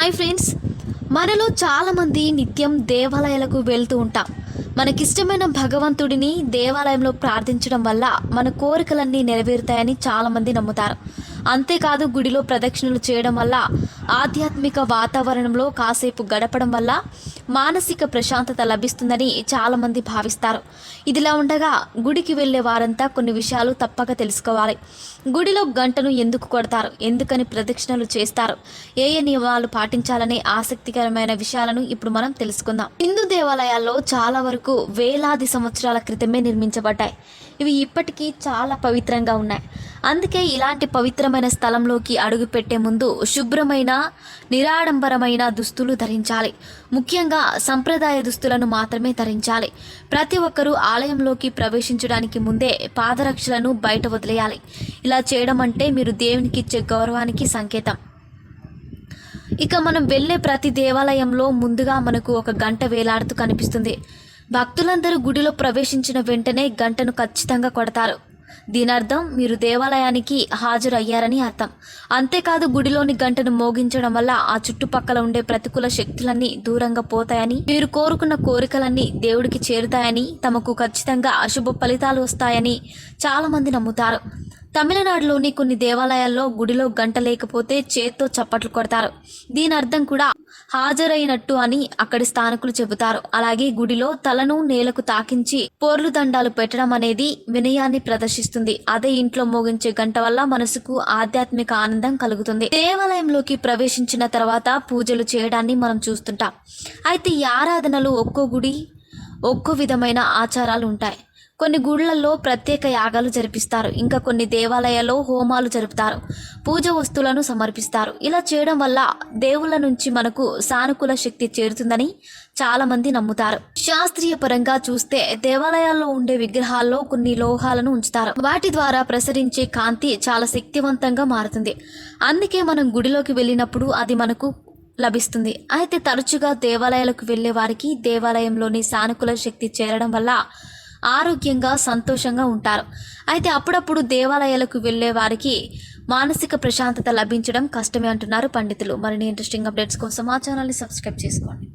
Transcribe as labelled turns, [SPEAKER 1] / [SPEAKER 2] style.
[SPEAKER 1] Hi friends, మనలో చాలామంది నిత్యం దేవాలయాలకు వెళ్తూ ఉంటాం. మనకిష్టమైన భగవంతుడిని దేవాలయంలో ప్రార్థించడం వల్ల మన కోరికలన్నీ నెరవేరుతాయని చాలామంది నమ్ముతారు. అంతేకాదు, గుడిలో ప్రదక్షిణలు చేయడం వల్ల, ఆధ్యాత్మిక వాతావరణంలో కాసేపు గడపడం వల్ల మానసిక ప్రశాంతత లభిస్తుందని చాలామంది భావిస్తారు. ఇదిలా ఉండగా గుడికి వెళ్ళే వారంతా కొన్ని విషయాలు తప్పక తెలుసుకోవాలి. గుడిలో గంటను ఎందుకు కొడతారు, ఎందుకని ప్రదక్షిణలు చేస్తారు, ఏ ఏ నియమాలు పాటించాలనే ఆసక్తికరమైన విషయాలను ఇప్పుడు మనం తెలుసుకుందాం. హిందూ దేవాలయాల్లో చాలా వరకు వేలాది సంవత్సరాల క్రితమే నిర్మించబడ్డాయి. ఇవి ఇప్పటికీ చాలా పవిత్రంగా ఉన్నాయి. అందుకే ఇలాంటి పవిత్రమైన స్థలంలోకి అడుగు పెట్టే ముందు శుభ్రమైన నిరాడంబరమైన దుస్తులు ధరించాలి. ముఖ్యంగా సంప్రదాయ దుస్తులను మాత్రమే ధరించాలి. ప్రతి ఒక్కరూ ఆలయంలోకి ప్రవేశించడానికి ముందే పాదరక్షలను బయట వదిలేయాలి. ఇలా చేయడం అంటే మీరు దేవునికి ఇచ్చే గౌరవానికి సంకేతం. ఇక మనం వెళ్ళే ప్రతి దేవాలయంలో ముందుగా మనకు ఒక గంట వేలాడుతూ కనిపిస్తుంది. భక్తులందరూ గుడిలో ప్రవేశించిన వెంటనే గంటను ఖచ్చితంగా కొడతారు. దీని అర్థం మీరు దేవాలయానికి హాజరు అయ్యారని అర్థం. అంతేకాదు, గుడిలోని గంటను మోగించడం వల్ల ఆ చుట్టుపక్కల ఉండే ప్రతికూల శక్తులన్నీ దూరంగా పోతాయని, మీరు కోరుకున్న కోరికలన్నీ దేవుడికి చేరుతాయని, తమకు ఖచ్చితంగా అశుభ ఫలితాలు వస్తాయని చాలామంది నమ్ముతారు. తమిళనాడులోని కొన్ని దేవాలయాల్లో గుడిలో గంట లేకపోతే చేత్తో చప్పట్లు కొడతారు. దీని అర్థం కూడా హాజరైనట్టు అని అక్కడి స్థానికులు చెబుతారు. అలాగే గుడిలో తలను నేలకు తాకించి పోర్లు దండాలు పెట్టడం అనేది వినయాన్ని ప్రదర్శిస్తుంది. అదే ఇంట్లో మోగించే గంట వల్ల మనసుకు ఆధ్యాత్మిక ఆనందం కలుగుతుంది. దేవాలయంలోకి ప్రవేశించిన తర్వాత పూజలు చేయడాన్ని మనం చూస్తుంటాం. అయితే ఈ ఆరాధనలు ఒక్కో గుడి ఒక్కో విధమైన ఆచారాలు ఉంటాయి. కొన్ని గుళ్లలో ప్రత్యేక యాగాలు జరిపిస్తారు. ఇంకా కొన్ని దేవాలయాల్లో హోమాలు జరుపుతారు, పూజ వస్తువులను సమర్పిస్తారు. ఇలా చేయడం వల్ల దేవుళ్ళ నుంచి మనకు సానుకూల శక్తి చేరుతుందని చాలామంది నమ్ముతారు. శాస్త్రీయ పరంగా చూస్తే దేవాలయాల్లో ఉండే విగ్రహాల్లో కొన్ని లోహాలను ఉంచుతారు. వాటి ద్వారా ప్రసరించే కాంతి చాలా శక్తివంతంగా మారుతుంది. అందుకే మనం గుడిలోకి వెళ్ళినప్పుడు అది మనకు లభిస్తుంది. అయితే తరచుగా దేవాలయాలకు వెళ్ళే వారికి దేవాలయంలోని సానుకూల శక్తి చేరడం వల్ల ఆరోగ్యంగా సంతోషంగా ఉంటారు. అయితే అప్పుడప్పుడు దేవాలయాలకు వెళ్ళే వారికి మానసిక ప్రశాంతత లభించడం కష్టమే అంటున్నారు పండితులు. మరిన్ని ఇంట్రెస్టింగ్ అప్డేట్స్ కోసం మా ఛానల్ని సబ్స్క్రైబ్ చేసుకోండి.